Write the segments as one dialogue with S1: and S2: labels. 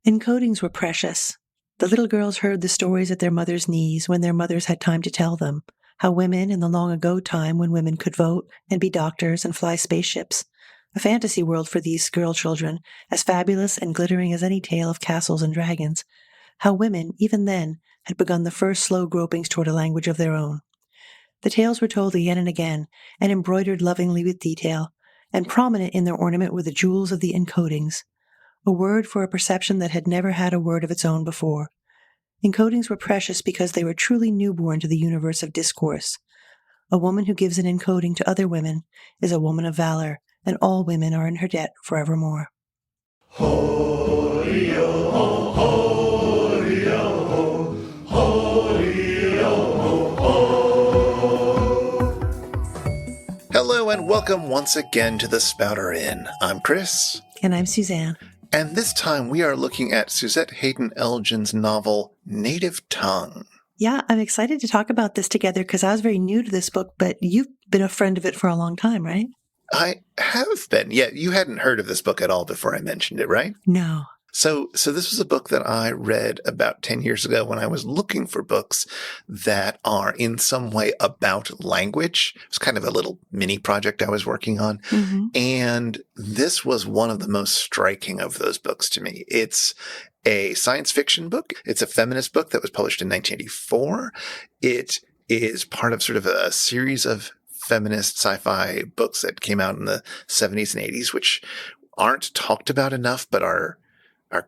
S1: Encodings were precious. The little girls heard the stories at their mothers' knees when their mothers had time to tell them, how women in the long ago time when women could vote and be doctors and fly spaceships, a fantasy world for these girl children, as fabulous and glittering as any tale of castles and dragons, how women, even then, had begun the first slow gropings toward a language of their own. The tales were told again and embroidered lovingly with detail, and prominent in their ornament were the jewels of the encodings, a word for a perception that had never had a word of its own before. Encodings were precious because they were truly newborn to the universe of discourse. A woman who gives an encoding to other women is a woman of valor, and all women are in her debt forevermore.
S2: Ho-ri-o, ho-ri-o, ho-ri-o, ho. Hello and welcome once again to the Spouter-Inn. I'm Chris.
S1: And I'm Suzanne.
S2: And this time we are looking at Suzette Haden Elgin's novel, Native Tongue.
S1: Yeah, I'm excited to talk about this together because I was very new to this book, but you've been a friend of it for a long time, right?
S2: I have been. Yeah, you hadn't heard of this book at all before I mentioned it, right?
S1: No.
S2: So this was a book that I read about 10 years ago when I was looking for books that are in some way about language. It was kind of a little mini project I was working on.
S1: Mm-hmm.
S2: And this was one of the most striking of those books to me. It's a science fiction book. It's a feminist book that was published in 1984. It is part of sort of a series of feminist sci-fi books that came out in the 70s and 80s, which aren't talked about enough, but are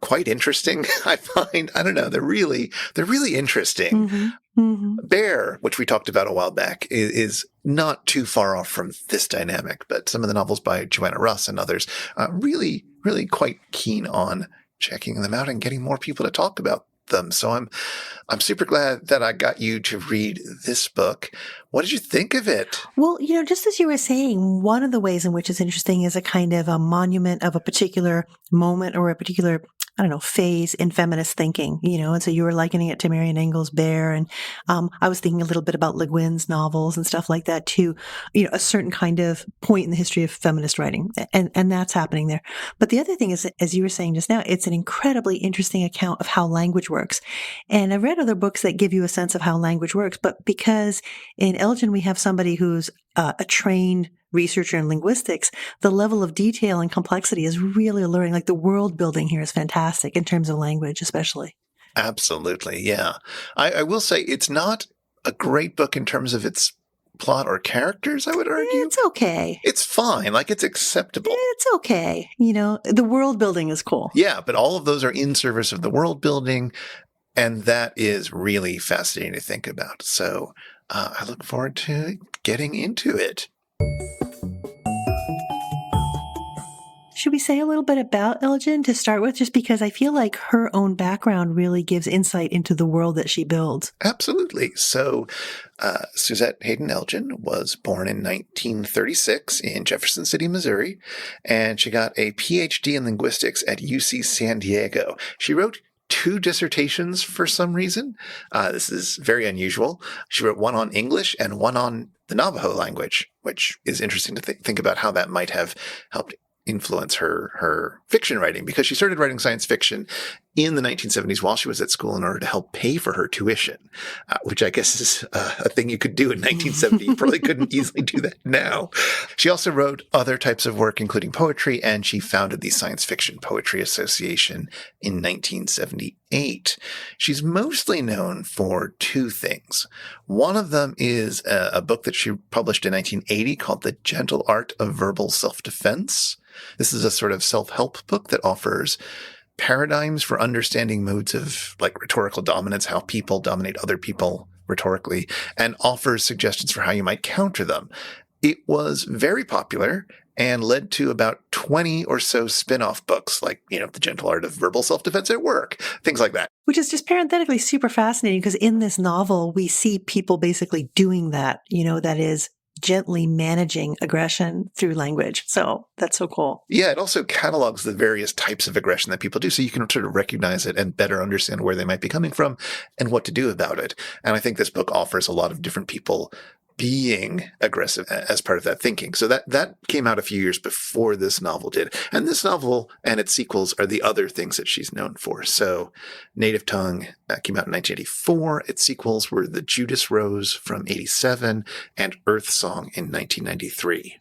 S2: quite interesting. I find, I don't know, they're really interesting.
S1: Mm-hmm. Mm-hmm.
S2: Bear, which we talked about a while back, is not too far off from this dynamic, but some of the novels by Joanna Russ and others, really quite keen on checking them out and getting more people to talk about them. So I'm super glad that I got you to read this book. What did you think of it?
S1: Well, just as you were saying, one of the ways in which it's interesting is a kind of a monument of a particular moment or a particular, phase in feminist thinking, and so you were likening it to Marian Engel's Bear. And I was thinking a little bit about Le Guin's novels and stuff like that too, a certain kind of point in the history of feminist writing. And that's happening there. But the other thing is, as you were saying just now, it's an incredibly interesting account of how language works. And I've read other books that give you a sense of how language works, but because in Elgin we have somebody who's a trained researcher in linguistics, the level of detail and complexity is really alluring. Like the world building here is fantastic in terms of language, especially.
S2: Absolutely, yeah. I will say it's not a great book in terms of its plot or characters, I would argue.
S1: It's okay.
S2: It's fine. Like, it's acceptable.
S1: It's okay. The world building is cool.
S2: Yeah, but all of those are in service of the world building, and that is really fascinating to think about. So I look forward to getting into it.
S1: Should we say a little bit about Elgin to start with, just because I feel like her own background really gives insight into the world that she builds?
S2: Absolutely. So Suzette Haden Elgin was born in 1936 in Jefferson City, Missouri, and she got a PhD in linguistics at UC San Diego. She wrote 2 dissertations for some reason. This is very unusual. She wrote one on English and one on the Navajo language, which is interesting to think about how that might have helped influence her fiction writing, because she started writing science fiction in the 1970s while she was at school in order to help pay for her tuition, which I guess is a thing you could do in 1970. You probably couldn't easily do that now. She also wrote other types of work, including poetry, and she founded the Science Fiction Poetry Association in 1978. She's mostly known for 2 things. One of them is a book that she published in 1980 called The Gentle Art of Verbal Self-Defense. This is a sort of self-help book that offers paradigms for understanding modes of rhetorical dominance, how people dominate other people rhetorically, and offers suggestions for how you might counter them. It was very popular and led to about 20 or so spin-off books like, The Gentle Art of Verbal Self-Defense at Work, things like that.
S1: Which is just parenthetically super fascinating, because in this novel, we see people basically doing that, that is gently managing aggression through language. So that's so cool.
S2: Yeah, it also catalogs the various types of aggression that people do, so you can sort of recognize it and better understand where they might be coming from and what to do about it. And I think this book offers a lot of different people being aggressive as part of that thinking. So that came out a few years before this novel did. And this novel and its sequels are the other things that she's known for. So Native Tongue came out in 1984. Its sequels were The Judas Rose from 87 and Earth Song in 1993.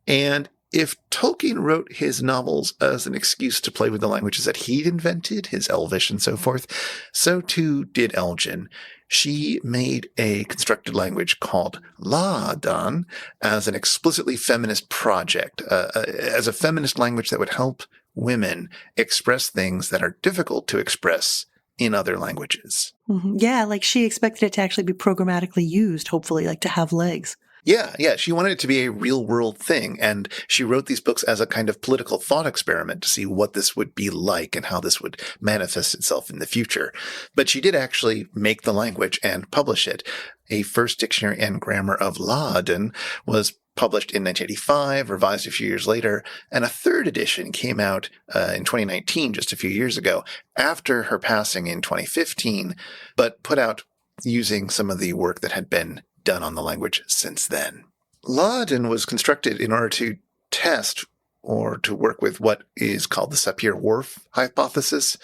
S2: And if Tolkien wrote his novels as an excuse to play with the languages that he'd invented, his Elvish and so forth, so too did Elgin. She made a constructed language called Laadan as an explicitly feminist project, as a feminist language that would help women express things that are difficult to express in other languages.
S1: Mm-hmm. Yeah, like she expected it to actually be programmatically used, hopefully, like to have legs.
S2: Yeah. She wanted it to be a real world thing. And she wrote these books as a kind of political thought experiment to see what this would be like and how this would manifest itself in the future. But she did actually make the language and publish it. A first dictionary and grammar of Laadan was published in 1985, revised a few years later, and a third edition came out in 2019, just a few years ago, after her passing in 2015, but put out using some of the work that had been done on the language since then. Laadan was constructed in order to test or to work with what is called the Sapir-Whorf hypothesis,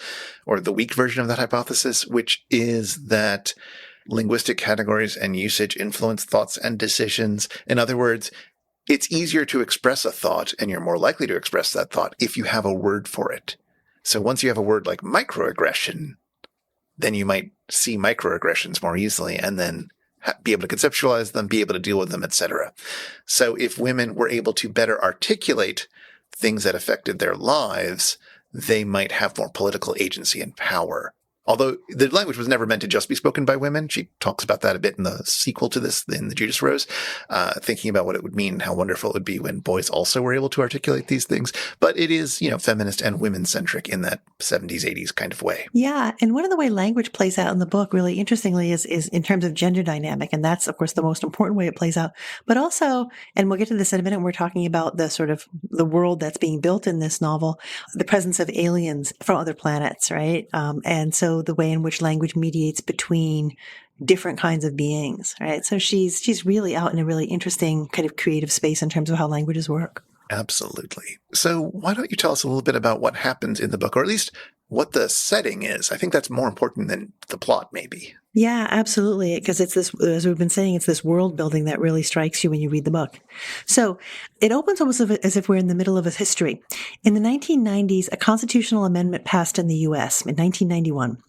S2: or the weak version of that hypothesis, which is that linguistic categories and usage influence thoughts and decisions. In other words, it's easier to express a thought, and you're more likely to express that thought if you have a word for it. So once you have a word like microaggression, then you might see microaggressions more easily and then be able to conceptualize them, be able to deal with them, etc. So if women were able to better articulate things that affected their lives, they might have more political agency and power. Although the language was never meant to just be spoken by women. She talks about that a bit in the sequel to this, in The Judas Rose, thinking about what it would mean and how wonderful it would be when boys also were able to articulate these things. But it is, feminist and women-centric in that 70s, 80s kind of way.
S1: Yeah, and one of the way language plays out in the book, really interestingly, is in terms of gender dynamic. And that's, of course, the most important way it plays out. But also, and we'll get to this in a minute, we're talking about the sort of the world that's being built in this novel, the presence of aliens from other planets, right? And so the way in which language mediates between different kinds of beings, right? So she's really out in a really interesting kind of creative space in terms of how languages work.
S2: Absolutely. So why don't you tell us a little bit about what happens in the book, or at least what the setting is? I think that's more important than the plot, maybe.
S1: Yeah, absolutely. Because it's this, as we've been saying, it's this world building that really strikes you when you read the book. So it opens almost as if we're in the middle of a history. In the 1990s, a constitutional amendment passed in the U.S. in 1991.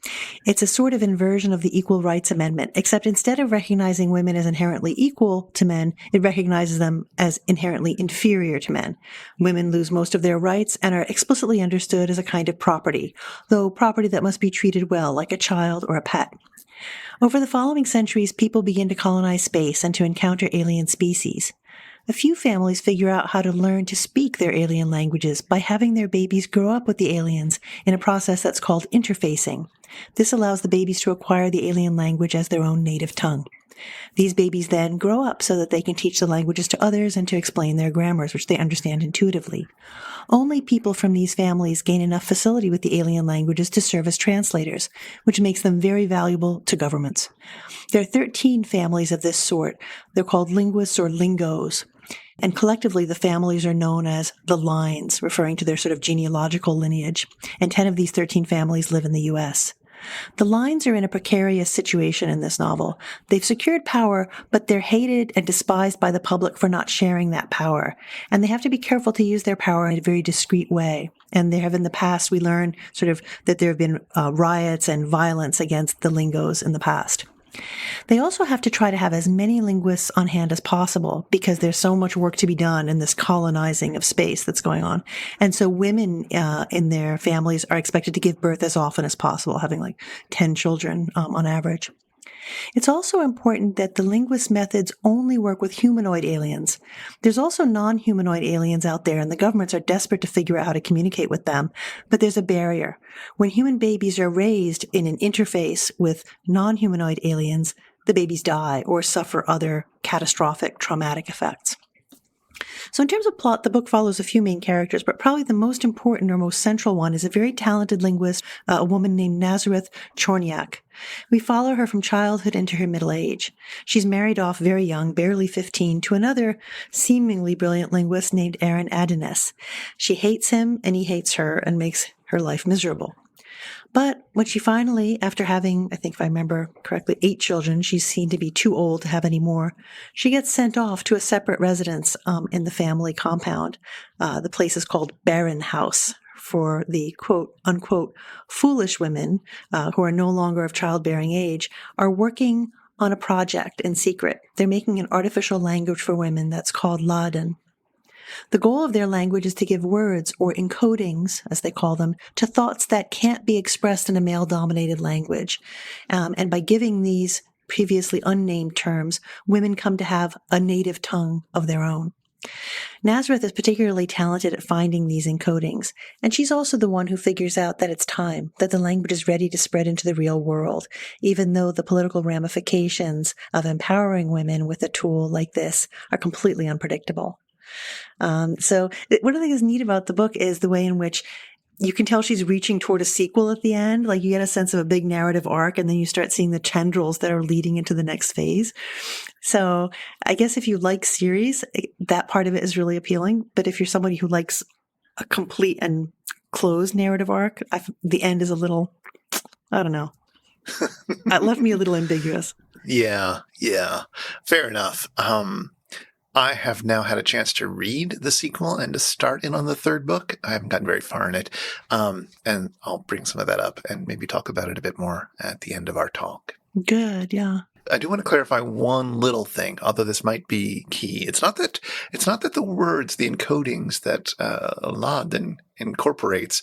S1: It's a sort of inversion of the Equal Rights Amendment, except instead of recognizing women as inherently equal to men, it recognizes them as inherently inferior to men. Women lose most of their rights and are explicitly understood as a kind of property, though property that must be treated well, like a child or a pet. Over the following centuries, people begin to colonize space and to encounter alien species. A few families figure out how to learn to speak their alien languages by having their babies grow up with the aliens in a process that's called interfacing. This allows the babies to acquire the alien language as their own native tongue. These babies then grow up so that they can teach the languages to others and to explain their grammars, which they understand intuitively. Only people from these families gain enough facility with the alien languages to serve as translators, which makes them very valuable to governments. There are 13 families of this sort. They're called linguists or lingos. And collectively, the families are known as the lines, referring to their sort of genealogical lineage. And 10 of these 13 families live in the U.S. The lines are in a precarious situation in this novel. They've secured power, but they're hated and despised by the public for not sharing that power. And they have to be careful to use their power in a very discreet way. And there have in the past, we learn sort of that there have been riots and violence against the lingos in the past. They also have to try to have as many linguists on hand as possible because there's so much work to be done in this colonizing of space that's going on. And so women in their families are expected to give birth as often as possible, having like 10 children on average. It's also important that the linguist methods only work with humanoid aliens. There's also non-humanoid aliens out there, and the governments are desperate to figure out how to communicate with them, but there's a barrier. When human babies are raised in an interface with non-humanoid aliens, the babies die or suffer other catastrophic traumatic effects. So in terms of plot, the book follows a few main characters, but probably the most important or most central one is a very talented linguist, a woman named Nazareth Chorniak. We follow her from childhood into her middle age. She's married off very young, barely 15, to another seemingly brilliant linguist named Aaron Adonis. She hates him and he hates her and makes her life miserable. But when she finally, after having, I think if I remember correctly, 8 children, she's seen to be too old to have any more, she gets sent off to a separate residence in the family compound. The place is called Barren House for the quote unquote foolish women who are no longer of childbearing age are working on a project in secret. They're making an artificial language for women that's called Haden. The goal of their language is to give words, or encodings, as they call them, to thoughts that can't be expressed in a male-dominated language. And by giving these previously unnamed terms, women come to have a native tongue of their own. Nazareth is particularly talented at finding these encodings, and she's also the one who figures out that it's time, that the language is ready to spread into the real world, even though the political ramifications of empowering women with a tool like this are completely unpredictable. So one of the things that's neat about the book is the way in which you can tell she's reaching toward a sequel at the end. Like you get a sense of a big narrative arc, and then you start seeing the tendrils that are leading into the next phase. So I guess if you like series, that part of it is really appealing. But if you're somebody who likes a complete and closed narrative arc, the end is a little, I don't know. It left me a little ambiguous.
S2: Yeah. Fair enough. I have now had a chance to read the sequel and to start in on the third book. I haven't gotten very far in it. And I'll bring some of that up and maybe talk about it a bit more at the end of our talk.
S1: Good, yeah.
S2: I do want to clarify one little thing, although this might be key. It's not that the words, the encodings that Haden incorporates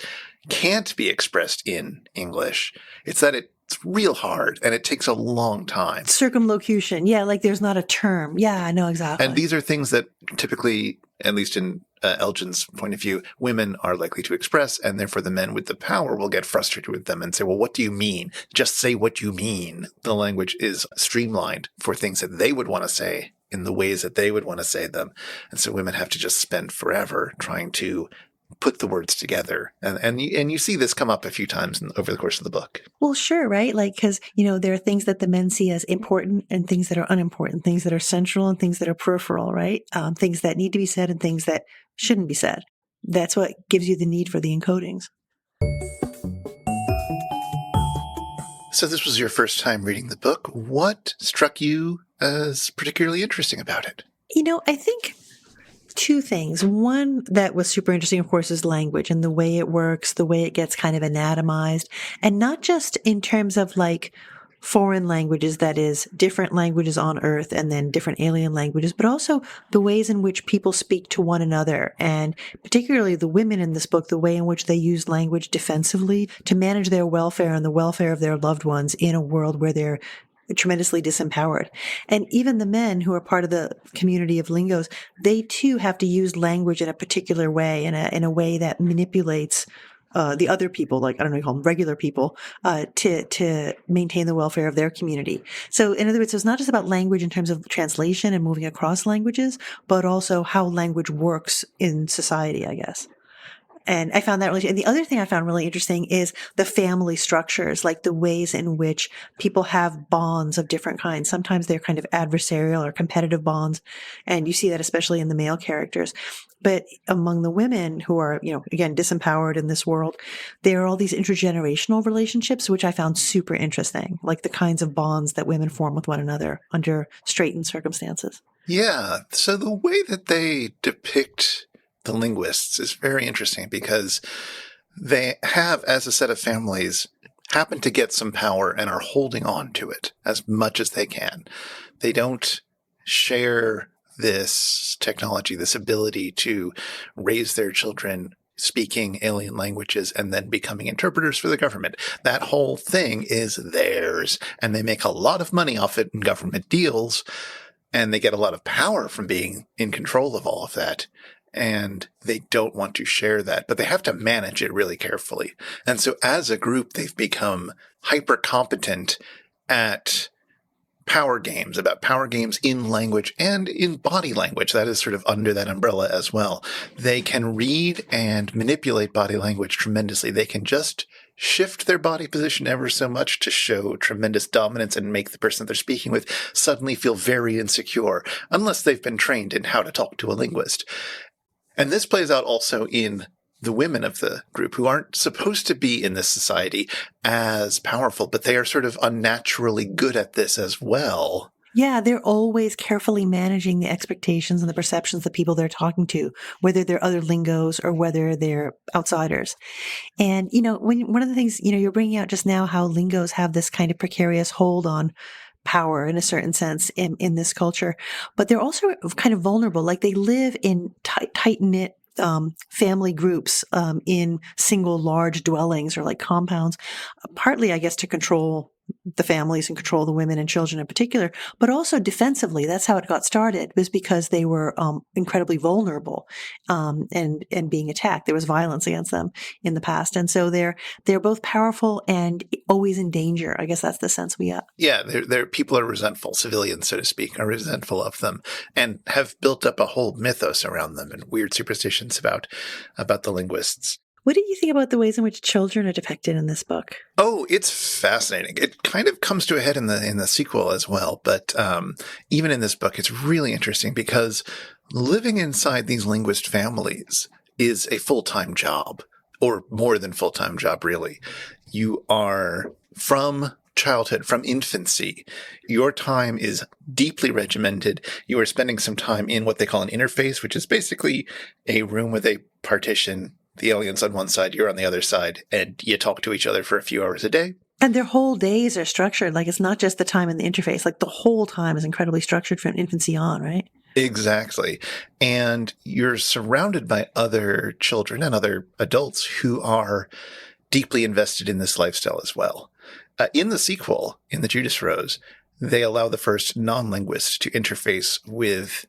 S2: can't be expressed in English. It's that it's real hard and it takes a long time.
S1: Circumlocution. Yeah, like there's not a term. Yeah, I know exactly.
S2: And these are things that typically, at least in Elgin's point of view, women are likely to express, and therefore the men with the power will get frustrated with them and say, well, what do you mean? Just say what you mean. The language is streamlined for things that they would want to say in the ways that they would want to say them. And so women have to just spend forever trying to put the words together. And you see this come up a few times over the course of the book.
S1: Well, sure, right? Like, because, there are things that the men see as important and things that are unimportant, things that are central and things that are peripheral, right? Things that need to be said and things that shouldn't be said. That's what gives you the need for the encodings.
S2: So this was your first time reading the book. What struck you as particularly interesting about it?
S1: I think 2 things. One that was super interesting, of course, is language and the way it works, the way it gets kind of anatomized, and not just in terms of like foreign languages, that is different languages on Earth and then different alien languages, but also the ways in which people speak to one another. And particularly the women in this book, the way in which they use language defensively to manage their welfare and the welfare of their loved ones in a world where they're tremendously disempowered. And even the men who are part of the community of lingos, they too have to use language in a particular way, in a way that manipulates the other people, like, I don't know, you call them regular people, to maintain the welfare of their community. So in other words, it's not just about language in terms of translation and moving across languages, but also how language works in society, I guess. And I found that really, and the other thing I found really interesting is the family structures, like the ways in which people have bonds of different kinds. Sometimes they're kind of adversarial or competitive bonds. And you see that especially in the male characters. But among the women who are, again, disempowered in this world, there are all these intergenerational relationships, which I found super interesting, like the kinds of bonds that women form with one another under straitened circumstances.
S2: Yeah. So the way that they depict the linguists is very interesting because they have, as a set of families, happen to get some power and are holding on to it as much as they can. They don't share this technology, this ability to raise their children speaking alien languages and then becoming interpreters for the government. That whole thing is theirs, and they make a lot of money off it in government deals, and they get a lot of power from being in control of all of that. And they don't want to share that, but they have to manage it really carefully. And so as a group, they've become hyper competent at power games, about power games in language and in body language. That is sort of under that umbrella as well. They can read and manipulate body language tremendously. They can just shift their body position ever so much to show tremendous dominance and make the person they're speaking with suddenly feel very insecure, unless they've been trained in how to talk to a linguist. And this plays out also in the women of the group, who aren't supposed to be in this society as powerful, but they are sort of unnaturally good at this as well.
S1: Yeah, they're always carefully managing the expectations and the perceptions of the people they're talking to, whether they're other lingos or whether they're outsiders. And, one of the things, you're bringing out just now how lingos have this kind of precarious hold on power in a certain sense in this culture, but they're also kind of vulnerable. Like they live in tight-knit family groups in single large dwellings or like compounds, partly, I guess, to control the families and control the women and children in particular, but also defensively. That's how it got started, was because they were incredibly vulnerable and being attacked. There was violence against them in the past. And so they're both powerful and always in danger. I guess that's the sense we get.
S2: Yeah, they're people are resentful, civilians, so to speak, are resentful of them and have built up a whole mythos around them and weird superstitions about the linguists.
S1: What do you think about the ways in which children are depicted in this book?
S2: Oh, it's fascinating. It kind of comes to a head in the sequel as well. But even in this book, it's really interesting because living inside these linguist families is a full-time job, or more than full-time job, really. You are from childhood, from infancy. Your time is deeply regimented. You are spending some time in what they call an interface, which is basically a room with a partition. The alien's on one side, you're on the other side, and you talk to each other for a few hours a day.
S1: And their whole days are structured. Like, it's not just the time in the interface. Like, the whole time is incredibly structured from infancy on, right?
S2: Exactly. And you're surrounded by other children and other adults who are deeply invested in this lifestyle as well. In the sequel, in the Judas Rose, they allow the first non-linguist to interface with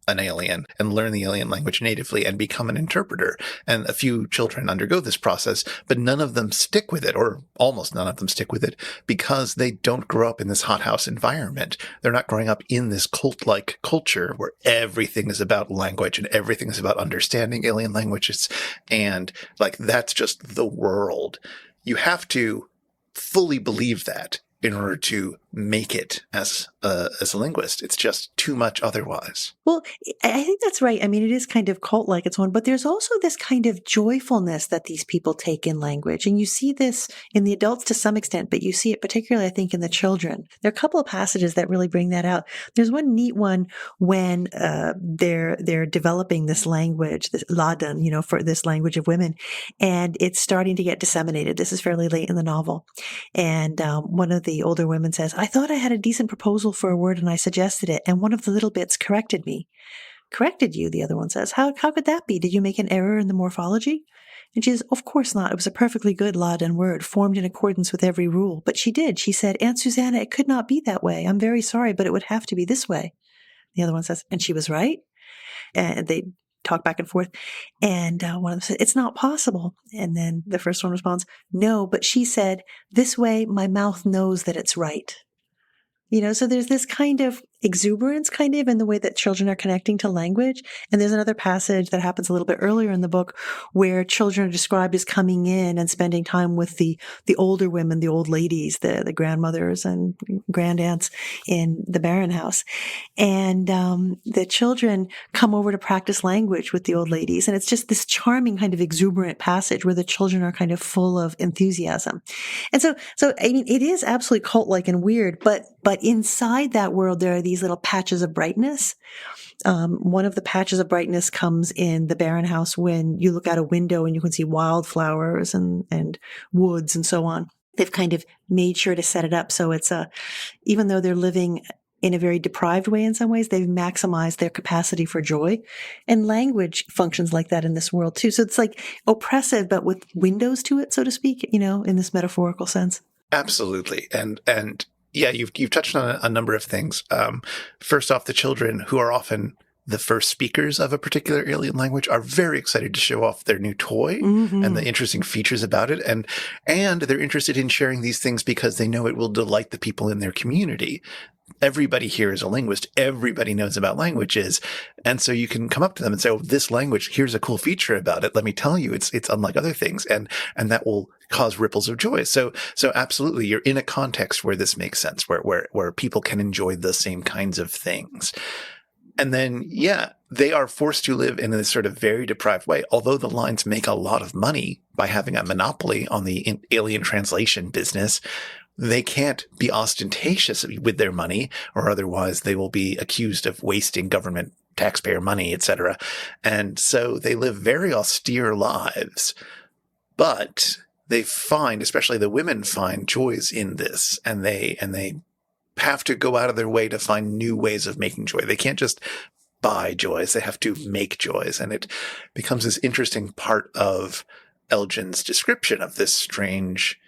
S2: an alien and learn the alien language natively and become an interpreter. And a few children undergo this process, but none of them stick with it, or almost none of them stick with it, because they don't grow up in this hothouse environment. They're not growing up in this cult-like culture where everything is about language and everything is about understanding alien languages. And like, that's just the world. You have to fully believe that in order to make it as a linguist. It's just too much otherwise.
S1: Well, I think that's right. I mean, it is kind of cult-like, it's one, but there's also this kind of joyfulness that these people take in language. And you see this in the adults to some extent, but you see it particularly, I think, in the children. There are a couple of passages that really bring that out. There's one neat one when they're developing this language, this Laden, for this language of women, and it's starting to get disseminated. This is fairly late in the novel. And one of the older women says, "I thought I had a decent proposal for a word and I suggested it, and one of the little bits corrected me." "Corrected you?" the other one says. How could that be? Did you make an error in the morphology?" And she says, "Of course not. It was a perfectly good Laden word, formed in accordance with every rule. But she did. She said, 'Aunt Susanna, it could not be that way. I'm very sorry, but it would have to be this way.'" The other one says, "And she was right?" And they talk back and forth. And one of them said, "It's not possible." And then the first one responds, "No, but she said, 'This way my mouth knows that it's right.'" So there's this kind of exuberance in the way that children are connecting to language. And there's another passage that happens a little bit earlier in the book where children are described as coming in and spending time with the older women, the old ladies, the grandmothers and grandaunts in the Barron house. And the children come over to practice language with the old ladies. And it's just this charming kind of exuberant passage where the children are kind of full of enthusiasm. And so I mean, it is absolutely cult-like and weird, but inside that world, there are these little patches of brightness. One of the patches of brightness comes in the Barron house when you look out a window and you can see wildflowers and woods and so on. They've kind of made sure to set it up so it's even though they're living in a very deprived way in some ways, they've maximized their capacity for joy. And language functions like that in this world too. So it's like oppressive, but with windows to it, so to speak, in this metaphorical sense.
S2: Absolutely. And yeah, you've touched on a number of things. First off, the children, who are often the first speakers of a particular alien language, are very excited to show off their new toy and the interesting features about it. And they're interested in sharing these things because they know it will delight the people in their community. everybody here is a linguist. Everybody knows about languages. And so you can come up to them and say, oh, this language, here's a cool feature about it. Let me tell you, it's unlike other things. And that will cause ripples of joy. So absolutely, you're in a context where this makes sense, where people can enjoy the same kinds of things. And then, yeah, they are forced to live in this sort of very deprived way. Although the lines make a lot of money by having a monopoly on the alien translation business, they can't be ostentatious with their money, or otherwise they will be accused of wasting government taxpayer money, etc. And so they live very austere lives. But they find, especially the women, find joys in this, and they have to go out of their way to find new ways of making joy. They can't just buy joys. They have to make joys. And it becomes this interesting part of Elgin's description of this strange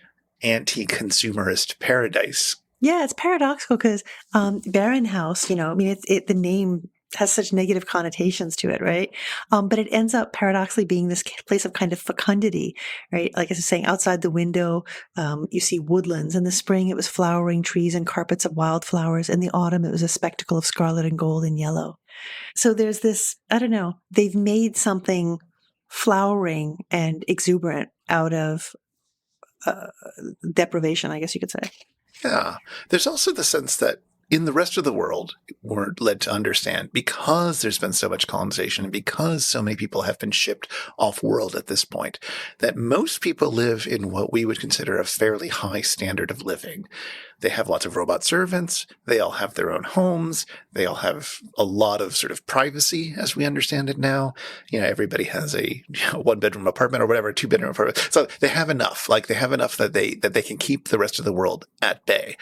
S2: anti-consumerist paradise.
S1: Yeah, it's paradoxical because Barren House, I mean, the name has such negative connotations to it, right? But it ends up paradoxically being this place of kind of fecundity, right? Like I was saying, outside the window, you see woodlands. In the spring, it was flowering trees and carpets of wildflowers. In the autumn, it was a spectacle of scarlet and gold and yellow. So there's this, I don't know, they've made something flowering and exuberant out of deprivation, I guess you could say.
S2: Yeah. There's also the sense that in the rest of the world, we're led to understand, because there's been so much colonization and because so many people have been shipped off world at this point, that most people live in what we would consider a fairly high standard of living. They have lots of robot servants. They all have their own homes. They all have a lot of sort of privacy as we understand it now. Everybody has a 1-bedroom apartment or whatever, 2-bedroom apartment. So they have enough, that they can keep the rest of the world at bay.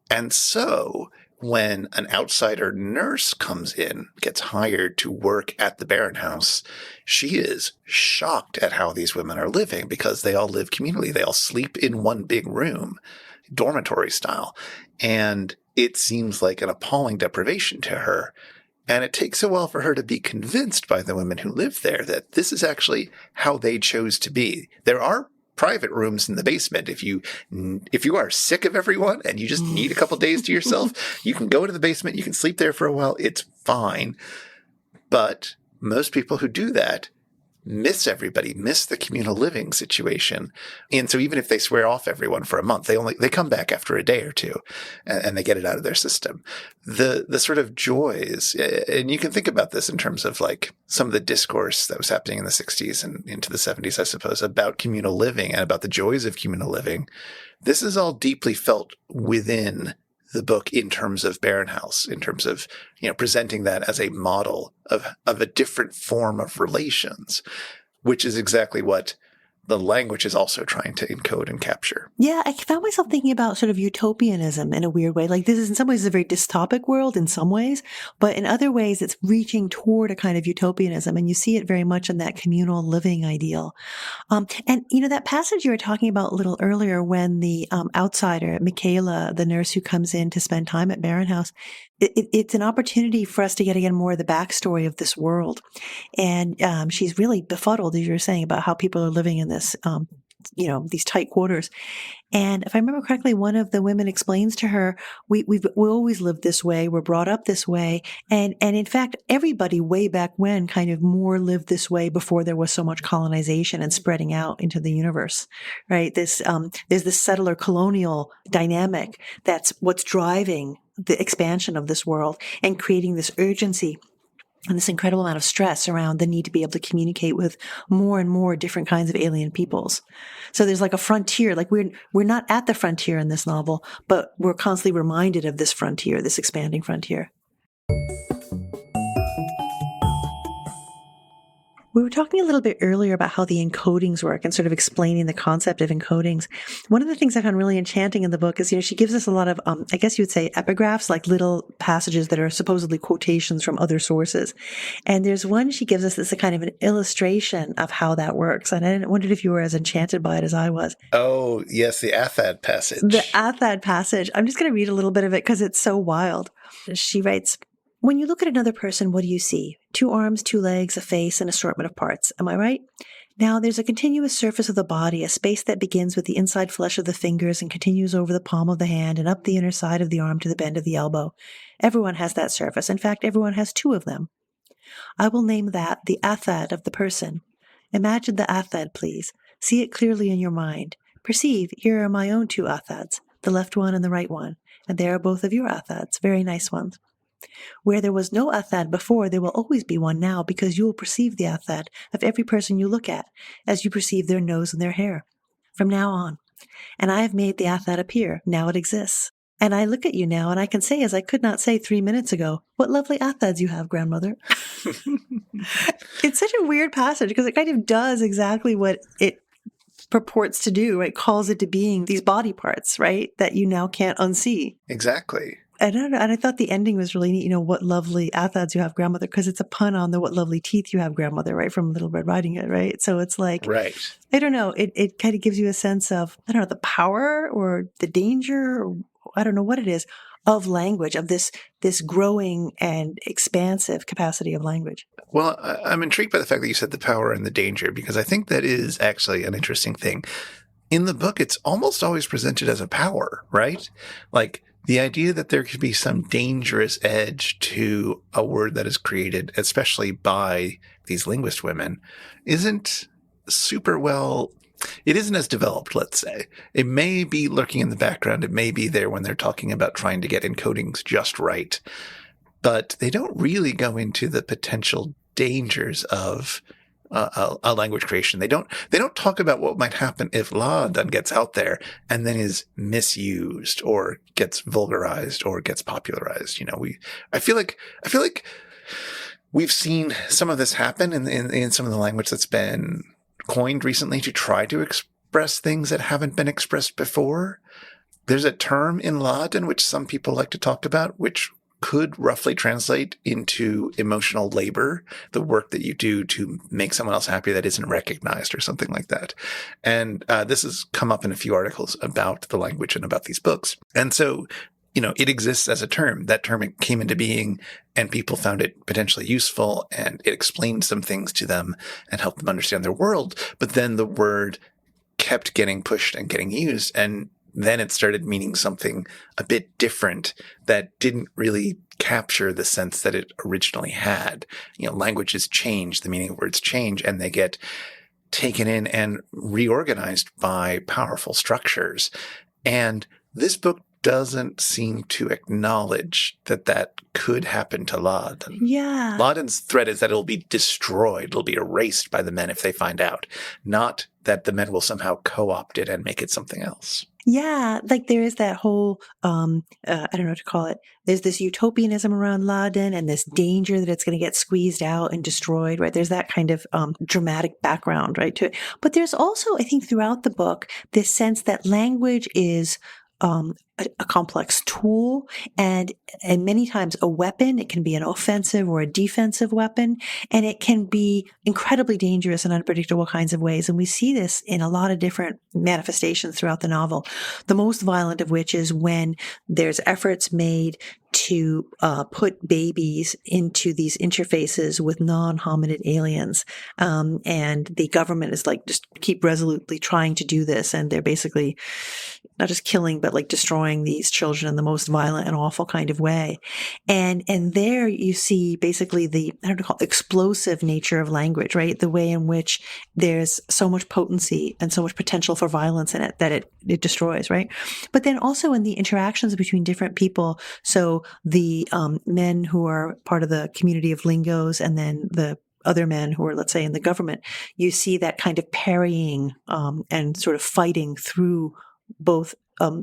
S2: And so when an outsider nurse comes in, gets hired to work at the Barren House, she is shocked at how these women are living, because they all live communally. They all sleep in one big room, dormitory style. And it seems like an appalling deprivation to her. And it takes a while for her to be convinced by the women who live there that this is actually how they chose to be. There are private rooms in the basement. If you are sick of everyone and you just need a couple days to yourself, you can go to the basement. You can sleep there for a while. It's fine. But most people who do that miss everybody, miss the communal living situation. And so even if they swear off everyone for a month, they come back after a day or two and they get it out of their system. The sort of joys, and you can think about this in terms of like some of the discourse that was happening in the 60s and into the 70s, I suppose, about communal living and about the joys of communal living. This is all deeply felt within the book in terms of Barren House, in terms of, presenting that as a model of a different form of relations, which is exactly what the language is also trying to encode and capture.
S1: Yeah, I found myself thinking about sort of utopianism in a weird way. Like this is in some ways a very dystopic world in some ways, but in other ways it's reaching toward a kind of utopianism. And you see it very much in that communal living ideal. And that passage you were talking about a little earlier when the outsider, Michaela, the nurse who comes in to spend time at Barren House, it's an opportunity for us to get again more of the backstory of this world. And she's really befuddled, as you were saying, about how people are living in this, these tight quarters. And if I remember correctly, one of the women explains to her, we always lived this way. We're brought up this way. And in fact, everybody way back when kind of more lived this way before there was so much colonization and spreading out into the universe, right? There's this settler colonial dynamic that's what's driving the expansion of this world and creating this urgency and this incredible amount of stress around the need to be able to communicate with more and more different kinds of alien peoples. So there's like a frontier, like we're not at the frontier in this novel, but we're constantly reminded of this frontier, this expanding frontier. We were talking a little bit earlier about how the encodings work and sort of explaining the concept of encodings. One of the things I found really enchanting in the book is, she gives us a lot of, I guess you would say epigraphs, like little passages that are supposedly quotations from other sources. And there's one she gives us that's a kind of an illustration of how that works. And I wondered if you were as enchanted by it as I was.
S2: Oh, yes, the Athad passage.
S1: The Athad passage. I'm just going to read a little bit of it because it's so wild. She writes, "When you look at another person, what do you see? 2 arms, 2 legs, a face, an assortment of parts. Am I right? Now, there's a continuous surface of the body, a space that begins with the inside flesh of the fingers and continues over the palm of the hand and up the inner side of the arm to the bend of the elbow. Everyone has that surface. In fact, everyone has two of them. I will name that the Athad of the person. Imagine the Athad, please. See it clearly in your mind. Perceive, here are my own two Athads, the left one and the right one, and there are both of your Athads, very nice ones. Where there was no Athad before, there will always be one now, because you will perceive the Athad of every person you look at, as you perceive their nose and their hair. From now on. And I have made the Athad appear. Now it exists. And I look at you now, and I can say, as I could not say 3 minutes ago, what lovely Athads you have, grandmother. It's such a weird passage, because it kind of does exactly what it purports to do, right? Calls it to being these body parts, right? That you now can't unsee.
S2: Exactly.
S1: I don't know. And I thought the ending was really neat. What lovely Athads you have, grandmother, because it's a pun on the what lovely teeth you have, grandmother, right? From Little Red Riding Hood, right? So it's like,
S2: right.
S1: I don't know. It kind of gives you a sense of, I don't know, the power or the danger, or I don't know what it is, of language, of this growing and expansive capacity of language.
S2: Well, I'm intrigued by the fact that you said the power and the danger, because I think that is actually an interesting thing. In the book, it's almost always presented as a power, right? Like the idea that there could be some dangerous edge to a word that is created, especially by these linguist women, isn't super well. It isn't as developed, let's say. It may be lurking in the background. It may be there when they're talking about trying to get encodings just right. But they don't really go into the potential dangers of a language creation. They don't talk about what might happen if Laden gets out there and then is misused or gets vulgarized or gets popularized. I feel like we've seen some of this happen in some of the language that's been coined recently to try to express things that haven't been expressed before. There's a term in Laden which some people like to talk about, which could roughly translate into emotional labor, the work that you do to make someone else happy that isn't recognized or something like that. And this has come up in a few articles about the language and about these books. And so, it exists as a term. That term came into being and people found it potentially useful, and it explained some things to them and helped them understand their world. But then the word kept getting pushed and getting used, and then it started meaning something a bit different that didn't really capture the sense that it originally had. Languages change, the meaning of words change, and they get taken in and reorganized by powerful structures. And this book doesn't seem to acknowledge that could happen to Laden.
S1: Yeah.
S2: Laden's threat is that it'll be destroyed. It'll be erased by the men if they find out. Not that the men will somehow co-opt it and make it something else.
S1: Yeah, like there is that whole, I don't know what to call it. There's this utopianism around Laden and this danger that it's going to get squeezed out and destroyed, right? There's that kind of dramatic background, right, to it. But there's also, I think, throughout the book, this sense that language is a complex tool and many times a weapon. It can be an offensive or a defensive weapon, and it can be incredibly dangerous in unpredictable kinds of ways. And we see this in a lot of different manifestations throughout the novel. The most violent of which is when there's efforts made to put babies into these interfaces with non-hominid aliens. And the government is like, just keep resolutely trying to do this. And they're basically not just killing, but like destroying these children in the most violent and awful kind of way. And there you see basically the, I don't know, explosive nature of language, right? The way in which there's so much potency and so much potential for violence in it that it destroys, right? But then also in the interactions between different people. So the men who are part of the community of lingos and then the other men who are, let's say, in the government, you see that kind of parrying and sort of fighting through both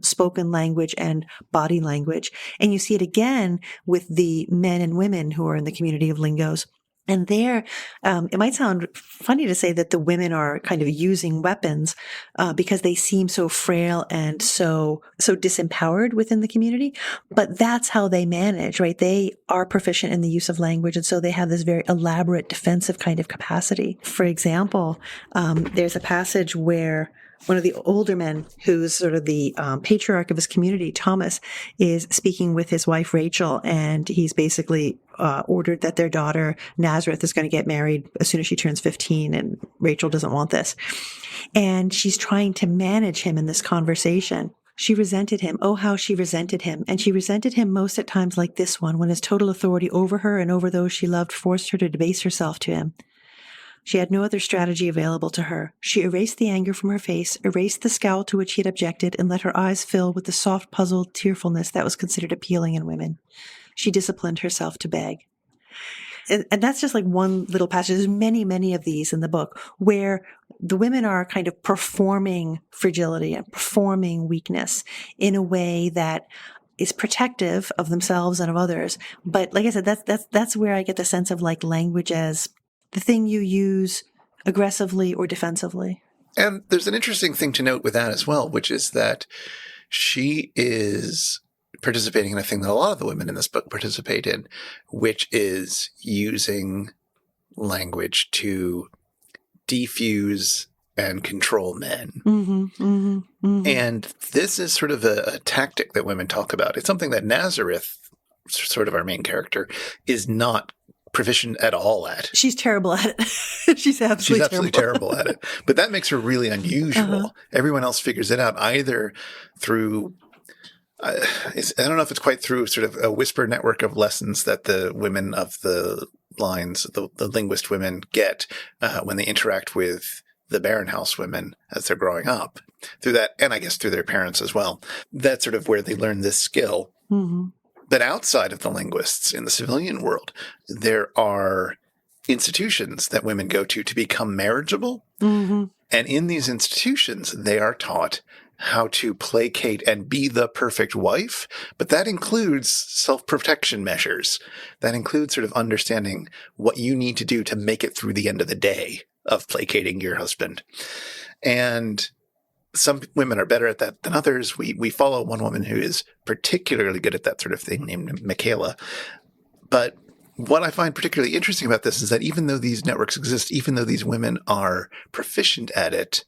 S1: spoken language and body language. And you see it again with the men and women who are in the community of lingos. And there, it might sound funny to say that the women are kind of using weapons because they seem so frail and so disempowered within the community. But that's how they manage, right? They are proficient in the use of language, and so they have this very elaborate defensive kind of capacity. For example, there's a passage where one of the older men, who's sort of the patriarch of his community, Thomas, is speaking with his wife, Rachel, and he's basically ordered that their daughter, Nazareth, is going to get married as soon as she turns 15, and Rachel doesn't want this. And she's trying to manage him in this conversation. She resented him. Oh, how she resented him. And she resented him most at times like this one, when his total authority over her and over those she loved forced her to debase herself to him. She had no other strategy available to her. She erased the anger from her face, erased the scowl to which he had objected, and let her eyes fill with the soft, puzzled tearfulness that was considered appealing in women. She disciplined herself to beg. And that's just like one little passage. There's many, many of these in the book where the women are kind of performing fragility and performing weakness in a way that is protective of themselves and of others. But like I said, that's where I get the sense of like language as the thing you use aggressively or defensively.
S2: And there's an interesting thing to note with that as well, which is that she is participating in a thing that a lot of the women in this book participate in, which is using language to defuse and control men.
S1: Mm-hmm, mm-hmm, mm-hmm.
S2: And this is sort of a tactic that women talk about. It's something that Nazareth, sort of our main character, is not proficient at all at.
S1: She's terrible at it. She's absolutely
S2: terrible at it. But that makes her really unusual. Uh-huh. Everyone else figures it out either through I don't know if it's quite through sort of a whisper network of lessons that the women of the lines, the linguist women get when they interact with the Barren House women as they're growing up, through that, and I guess through their parents as well. That's sort of where they learn this skill.
S1: Mm-hmm.
S2: But outside of the linguists in the civilian world, there are institutions that women go to become marriageable.
S1: Mm-hmm.
S2: And in these institutions, they are taught how to placate and be the perfect wife, but that includes self-protection measures. That includes sort of understanding what you need to do to make it through the end of the day of placating your husband. And some women are better at that than others. We follow one woman who is particularly good at that sort of thing, named Michaela. But what I find particularly interesting about this is that even though these networks exist, even though these women are proficient at it,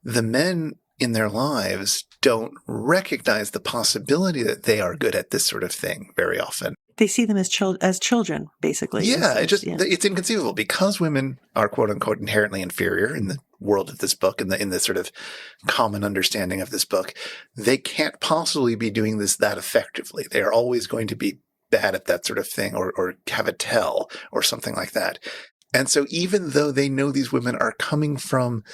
S2: the men in their lives don't recognize the possibility that they are good at this sort of thing very often.
S1: They see them as children, basically.
S2: Yeah, it's inconceivable because women are quote unquote inherently inferior in the world of this book and in the sort of common understanding of this book. They can't possibly be doing that effectively. They are always going to be bad at that sort of thing or have a tell or something like that. And so even though they know these women are coming from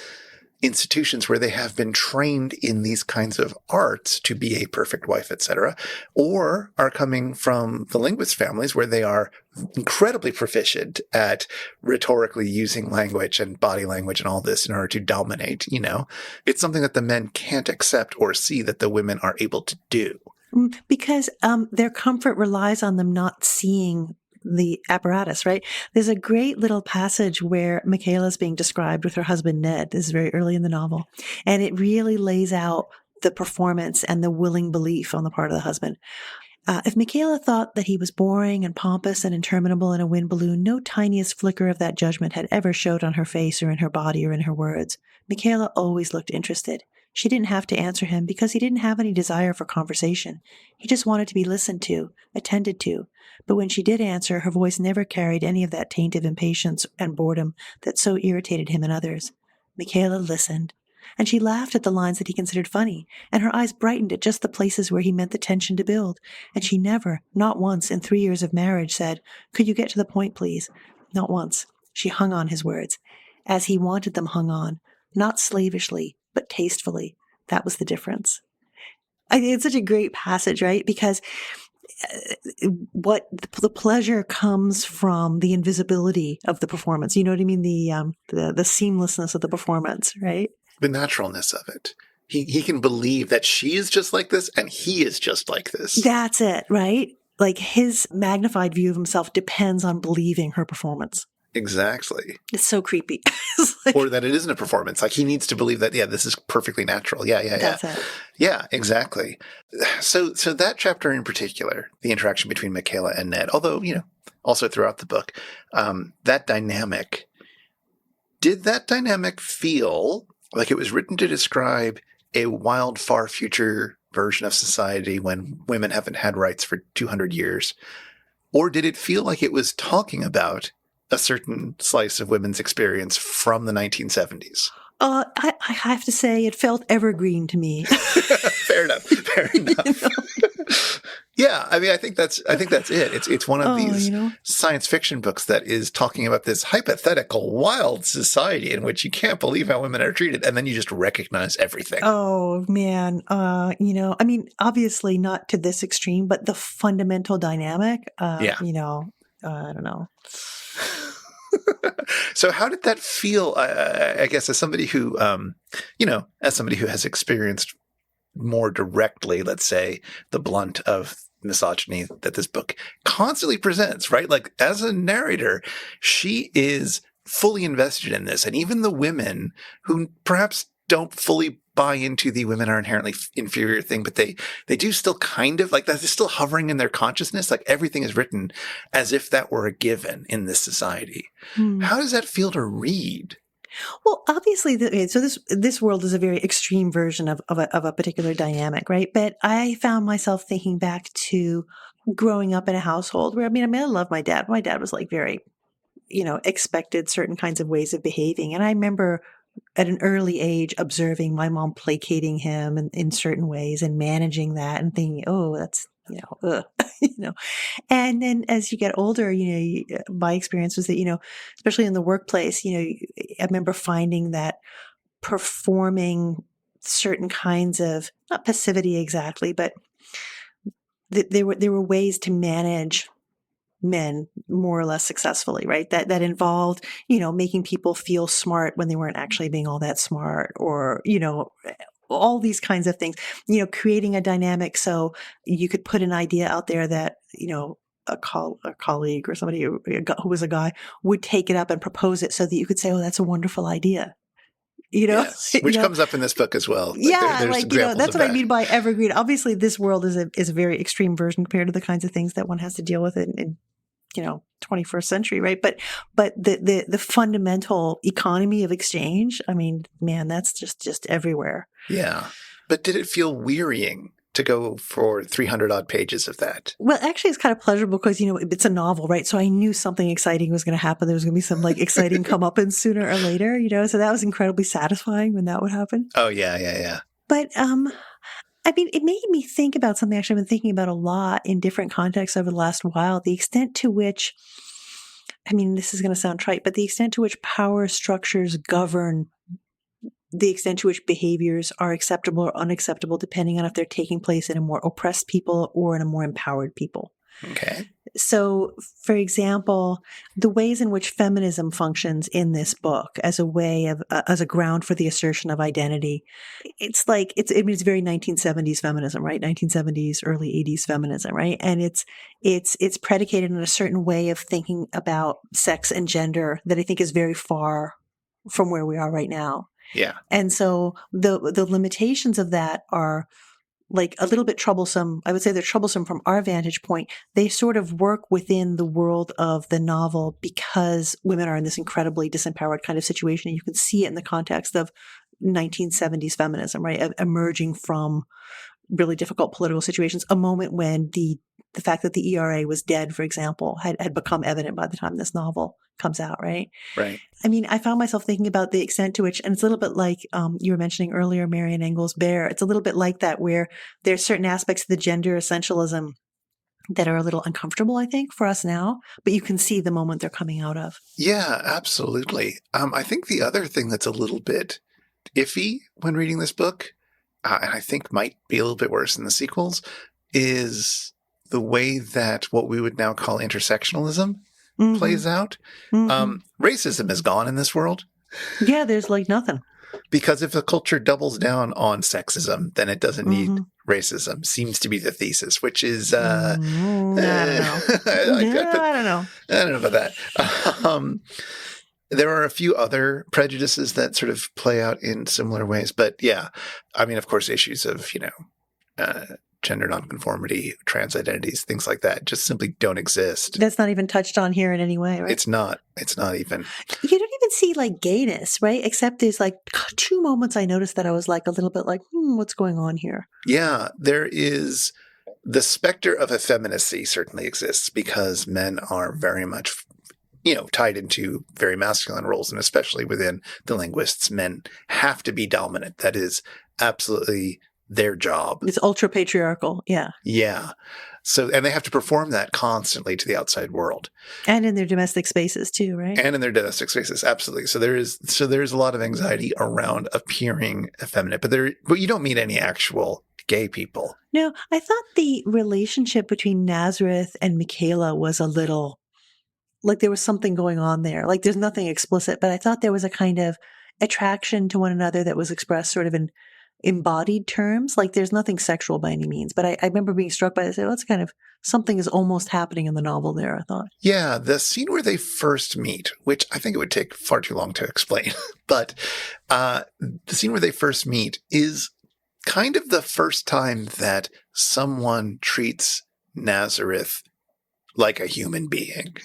S2: institutions where they have been trained in these kinds of arts to be a perfect wife, etc., or are coming from the linguist families where they are incredibly proficient at rhetorically using language and body language and all this in order to dominate, it's something that the men can't accept or see that the women are able to do.
S1: Because their comfort relies on them not seeing the apparatus, right? There's a great little passage where Michaela's being described with her husband, Ned. This is very early in the novel. And it really lays out the performance and the willing belief on the part of the husband. If Michaela thought that he was boring and pompous and interminable in a wind balloon, no tiniest flicker of that judgment had ever showed on her face or in her body or in her words. Michaela always looked interested. She didn't have to answer him because he didn't have any desire for conversation. He just wanted to be listened to, attended to. But when she did answer, her voice never carried any of that taint of impatience and boredom that so irritated him and others. Michaela listened, and she laughed at the lines that he considered funny, and her eyes brightened at just the places where he meant the tension to build. And she never, not once in 3 years of marriage, said, "Could you get to the point, please?" Not once. She hung on his words, as he wanted them hung on, not slavishly, but tastefully. That was the difference. I think it's such a great passage, right? Because what the pleasure comes from the invisibility of the performance. You know what I mean? The seamlessness of the performance, right?
S2: The naturalness of it. He can believe that she is just like this and he is just like this.
S1: That's it, right? Like his magnified view of himself depends on believing her performance.
S2: Exactly.
S1: It's so creepy.
S2: Or that it isn't a performance. Like he needs to believe that, this is perfectly natural. Yeah.
S1: That's it.
S2: Yeah, exactly. So that chapter in particular, the interaction between Michaela and Ned, although, also throughout the book, that dynamic, did that dynamic feel like it was written to describe a wild, far future version of society when women haven't had rights for 200 years? Or did it feel like it was talking about a certain slice of women's experience from the 1970s?
S1: I have to say it felt evergreen to me.
S2: Fair enough. Fair enough. Yeah, I mean, I think that's it. It's one of these science fiction books that is talking about this hypothetical, wild society in which you can't believe how women are treated, and then you just recognize everything.
S1: Oh man, I mean, obviously not to this extreme, but the fundamental dynamic. I don't know.
S2: So how did that feel? I guess as somebody who, has experienced more directly, let's say, the blunt of misogyny that this book constantly presents, right? Like as a narrator, she is fully invested in this. And even the women who perhaps don't fully buy into the women are inherently inferior thing, but they do still kind of like that. They're still hovering in their consciousness. Like everything is written as if that were a given in this society. How does that feel to read?
S1: Well, obviously, so this world is a very extreme version of a particular dynamic, right? But I found myself thinking back to growing up in a household where, I love my dad. My dad was like very, expected certain kinds of ways of behaving. And I remember at an early age observing my mom placating him in certain ways and managing that and thinking, oh, that's, And then as you get older, my experience was that, especially in the workplace, I remember finding that performing certain kinds of, not passivity exactly, but there were ways to manage men more or less successfully, right? That involved, making people feel smart when they weren't actually being all that smart, or, all these kinds of things, creating a dynamic so you could put an idea out there that, a colleague or somebody who was a guy would take it up and propose it so that you could say, oh, that's a wonderful idea.
S2: Yes, which comes up in this book as well.
S1: That's what I mean by evergreen. Obviously, this world is a very extreme version compared to the kinds of things that one has to deal with in 21st century, right? But the fundamental economy of exchange, man, that's just everywhere.
S2: Yeah. But did it feel wearying to go for 300 odd pages of that?
S1: Well, actually, it's kind of pleasurable because, it's a novel, right? So I knew something exciting was going to happen. There was going to be some exciting comeuppance sooner or later, so that was incredibly satisfying when that would happen.
S2: Oh, yeah.
S1: But, it made me think about something actually I've been thinking about a lot in different contexts over the last while, the extent to which, this is going to sound trite, but the extent to which power structures govern the extent to which behaviors are acceptable or unacceptable, depending on if they're taking place in a more oppressed people or in a more empowered people.
S2: Okay.
S1: So, for example, the ways in which feminism functions in this book as a way of, as a ground for the assertion of identity, it's very 1970s feminism, right? 1970s, early 80s feminism, right? And it's predicated on a certain way of thinking about sex and gender that I think is very far from where we are right now.
S2: Yeah.
S1: And so the limitations of that are a little bit troublesome. I would say they're troublesome from our vantage point. They sort of work within the world of the novel because women are in this incredibly disempowered kind of situation. And you can see it in the context of 1970s feminism, right? Emerging from really difficult political situations, a moment when the fact that the ERA was dead, for example, had become evident by the time this novel comes out, right?
S2: Right.
S1: I found myself thinking about the extent to which, and it's a little bit like you were mentioning earlier, Marian Engel's Bear. It's a little bit like that, where there's certain aspects of the gender essentialism that are a little uncomfortable, I think, for us now, but you can see the moment they're coming out of.
S2: Yeah, absolutely. I think the other thing that's a little bit iffy when reading this book, and I think might be a little bit worse in the sequels, is the way that what we would now call intersectionalism plays out. Racism is gone in this world.
S1: Yeah, there's nothing.
S2: Because if a culture doubles down on sexism, then it doesn't need racism, seems to be the thesis, which is, I don't know. I don't know about that. There are a few other prejudices that sort of play out in similar ways. But yeah, of course, issues of, gender nonconformity, trans identities, things like that just simply don't exist.
S1: That's not even touched on here in any way, right?
S2: It's not even.
S1: You don't even see like gayness, right? Except there's like 2 moments I noticed that I was like a little bit like, what's going on here?
S2: Yeah, there is the specter of effeminacy certainly exists because men are very much, tied into very masculine roles. And especially within the linguists, men have to be dominant. That is absolutely their job.
S1: It's ultra patriarchal. Yeah.
S2: Yeah. So, and they have to perform that constantly to the outside world.
S1: And in their domestic spaces too, right?
S2: And in their domestic spaces, absolutely. So there is a lot of anxiety around appearing effeminate, but you don't meet any actual gay people.
S1: No, I thought the relationship between Nazareth and Michaela was a little like there was something going on there. Like there's nothing explicit, but I thought there was a kind of attraction to one another that was expressed sort of in embodied terms. Like there's nothing sexual by any means, but I remember being struck by this. That's kind of something is almost happening in the novel there, I thought.
S2: Yeah, the scene where they first meet, which I think it would take far too long to explain, but the scene where they first meet is kind of the first time that someone treats Nazareth like a human being.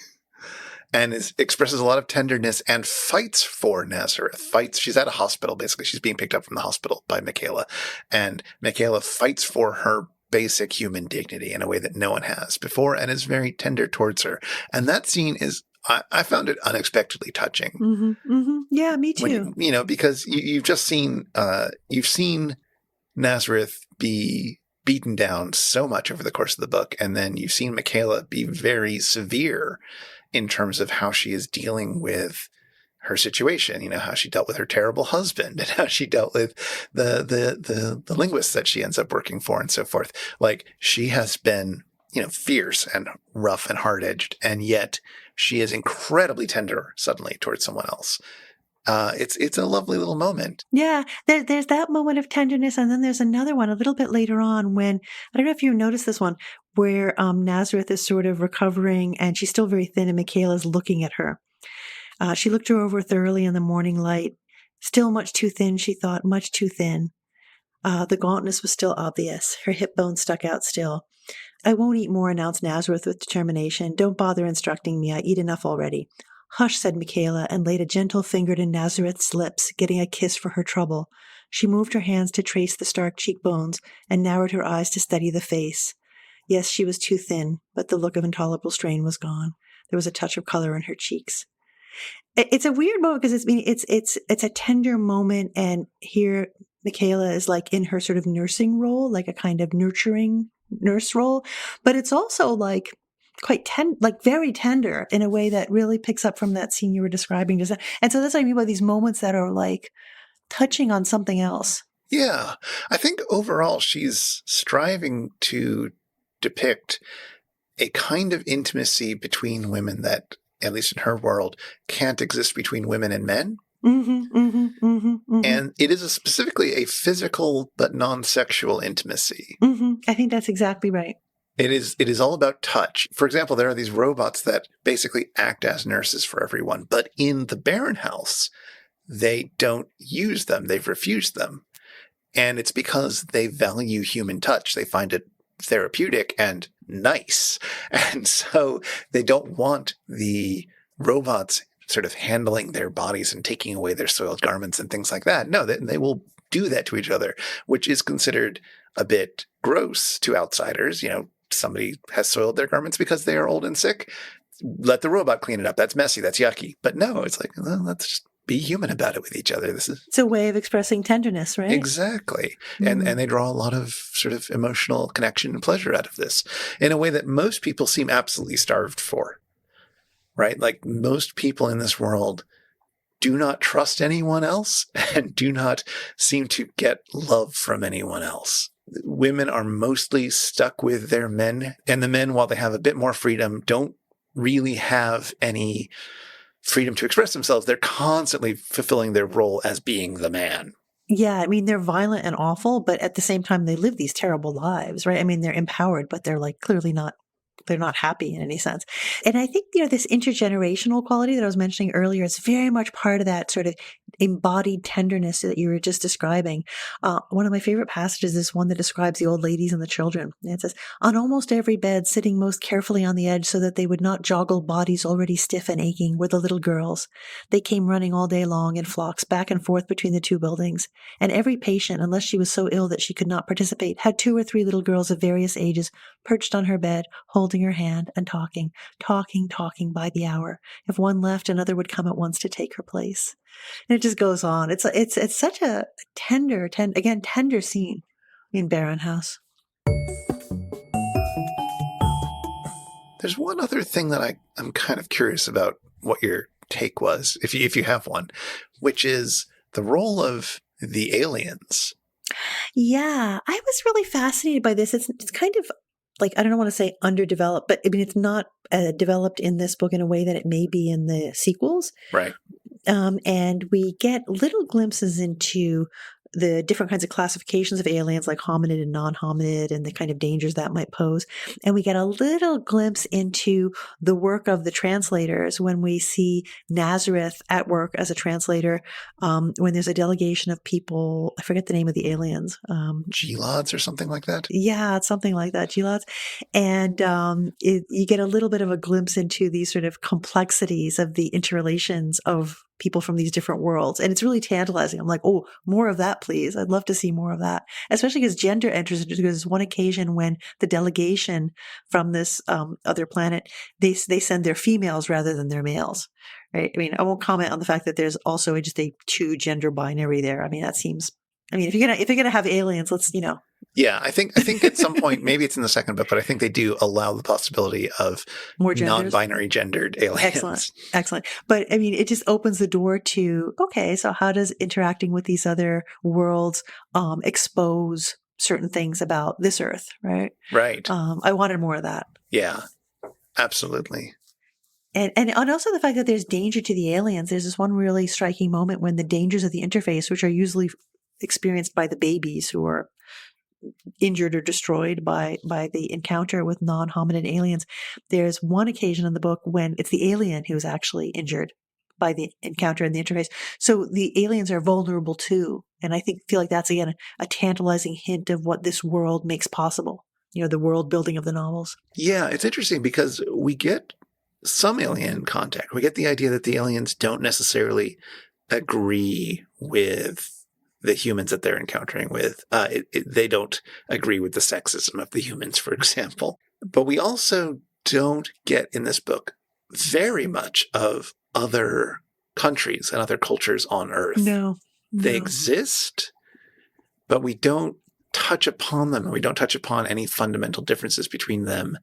S2: And expresses a lot of tenderness and fights for Nazareth. She's at a hospital, basically. She's being picked up from the hospital by Michaela. And Michaela fights for her basic human dignity in a way that no one has before and is very tender towards her. And that scene is, I found it unexpectedly touching.
S1: Mm-hmm, mm-hmm. Yeah, me too.
S2: Because you've seen Nazareth be beaten down so much over the course of the book. And then you've seen Michaela be very severe in terms of how she is dealing with her situation, how she dealt with her terrible husband and how she dealt with the linguists that she ends up working for and so forth. Like she has been, fierce and rough and hard-edged, and yet she is incredibly tender suddenly towards someone else. It's a lovely little moment.
S1: Yeah, there's that moment of tenderness, and then there's another one a little bit later on when, I don't know if you noticed this one, where Nazareth is sort of recovering and she's still very thin and Michaela's looking at her. She looked her over thoroughly in the morning light. Still much too thin, she thought, much too thin. The gauntness was still obvious. Her hip bone stuck out still. I won't eat more, announced Nazareth with determination. Don't bother instructing me. I eat enough already. Hush, said Michaela, and laid a gentle finger to Nazareth's lips, getting a kiss for her trouble. She moved her hands to trace the stark cheekbones and narrowed her eyes to study the face. Yes, she was too thin, but the look of intolerable strain was gone. There was a touch of color in her cheeks. It's a weird moment because it's a tender moment, and here Michaela is like in her sort of nursing role, like a kind of nurturing nurse role, but it's also like quite very tender in a way that really picks up from that scene you were describing. And so that's what I mean by these moments that are like touching on something else.
S2: Yeah. I think overall she's striving to depict a kind of intimacy between women that, at least in her world, can't exist between women and men.
S1: Mm-hmm, mm-hmm, mm-hmm, mm-hmm.
S2: And it is specifically a physical but non-sexual intimacy.
S1: Mm-hmm. I think that's exactly right.
S2: It is all about touch. For example, there are these robots that basically act as nurses for everyone. But in the Barren House, they don't use them. They've refused them. And it's because they value human touch. They find it therapeutic and nice. And so they don't want the robots sort of handling their bodies and taking away their soiled garments and things like that. No, they will do that to each other, which is considered a bit gross to outsiders. Somebody has soiled their garments because they are old and sick. Let the robot clean it up. That's messy. That's yucky. But no, it's like, well, let's just be human about it with each other. It's
S1: a way of expressing tenderness, right?
S2: Exactly. Mm. And they draw a lot of sort of emotional connection and pleasure out of this in a way that most people seem absolutely starved for, right? Like most people in this world do not trust anyone else and do not seem to get love from anyone else. Women are mostly stuck with their men, and the men, while they have a bit more freedom, don't really have any freedom to express themselves. They're constantly fulfilling their role as being the man.
S1: Yeah, I mean, they're violent and awful, but at the same time, they live these terrible lives, right? I mean, they're empowered, but they're like clearly not they're not happy in any sense. And I think, this intergenerational quality that I was mentioning earlier is very much part of that sort of embodied tenderness that you were just describing. One of my favorite passages is one that describes the old ladies and the children. And it says, on almost every bed, sitting most carefully on the edge so that they would not joggle bodies already stiff and aching, were the little girls. They came running all day long in flocks back and forth between the two buildings. And every patient, unless she was so ill that she could not participate, had 2 or 3 little girls of various ages perched on her bed, holding her hand and talking by the hour. If one left, another would come at once to take her place. And it just goes on. It's such a tender scene in Barren House.
S2: There's one other thing that I'm kind of curious about what your take was, if you have one, which is the role of the aliens.
S1: Yeah, I was really fascinated by this. It's kind of like, I don't want to say underdeveloped, but I mean, it's not developed in this book in a way that it may be in the sequels.
S2: Right.
S1: And we get little glimpses into the different kinds of classifications of aliens, like hominid and non-hominid, and the kind of dangers that might pose. And we get a little glimpse into the work of the translators when we see Nazareth at work as a translator, when there's a delegation of people, I forget the name of the aliens.
S2: G-Lods or something like that?
S1: Yeah, it's something like that, G-Lods. And you get a little bit of a glimpse into these sort of complexities of the interrelations of people from these different worlds. And it's really tantalizing. I'm like, oh, more of that, please. I'd love to see more of that, especially because gender enters into this one occasion when the delegation from this other planet, they send their females rather than their males. Right. I mean, I won't comment on the fact that there's also just a 2 gender binary there. I mean, that seems, if you're gonna have aliens, let's,
S2: Yeah, I think at some point, maybe it's in the second book, but I think they do allow the possibility of
S1: more genders?
S2: Non-binary gendered aliens.
S1: Excellent. But I mean, it just opens the door to, okay, so how does interacting with these other worlds expose certain things about this Earth, right?
S2: Right.
S1: I wanted more of that.
S2: Yeah, absolutely.
S1: And also the fact that there's danger to the aliens. There's this one really striking moment when the dangers of the interface, which are usually experienced by the babies who are injured or destroyed by the encounter with non-hominid aliens. There's one occasion in the book when it's the alien who's actually injured by the encounter in the interface. So the aliens are vulnerable too. And I feel like that's, again, a tantalizing hint of what this world makes possible. The world building of the novels.
S2: Yeah, it's interesting because we get some alien contact. We get the idea that the aliens don't necessarily agree with the humans that they're encountering with. They don't agree with the sexism of the humans, for example. But we also don't get in this book very much of other countries and other cultures on Earth.
S1: No.
S2: They exist, but we don't touch upon them, and we don't touch upon any fundamental differences between them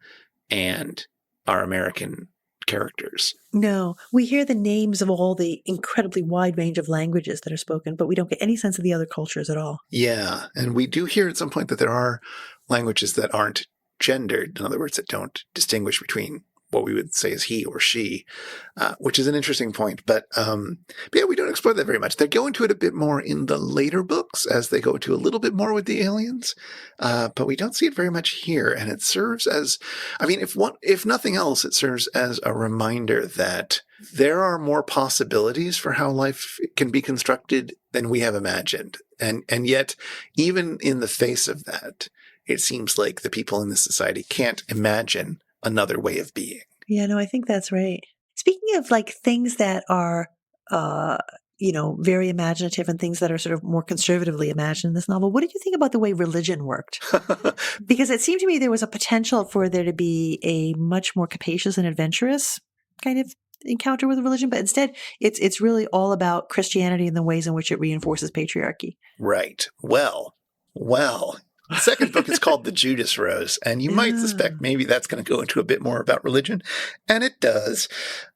S2: and our American characters.
S1: No, we hear the names of all the incredibly wide range of languages that are spoken, but we don't get any sense of the other cultures at all.
S2: Yeah, and we do hear at some point that there are languages that aren't gendered, in other words, that don't distinguish between what we would say is he or she, which is an interesting point. But yeah, we don't explore that very much. They go into it a bit more in the later books as they go into a little bit more with the aliens, but we don't see it very much here. And it serves as, if nothing else, it serves as a reminder that there are more possibilities for how life can be constructed than we have imagined. And yet, even in the face of that, it seems like the people in this society can't imagine another way of being.
S1: Yeah, no, I think that's right. Speaking of things that are, very imaginative and things that are sort of more conservatively imagined in this novel, what did you think about the way religion worked? Because it seemed to me there was a potential for there to be a much more capacious and adventurous kind of encounter with religion, but instead it's really all about Christianity and the ways in which it reinforces patriarchy.
S2: Right. Well. The second book is called The Judas Rose, and you might suspect maybe that's going to go into a bit more about religion, and it does.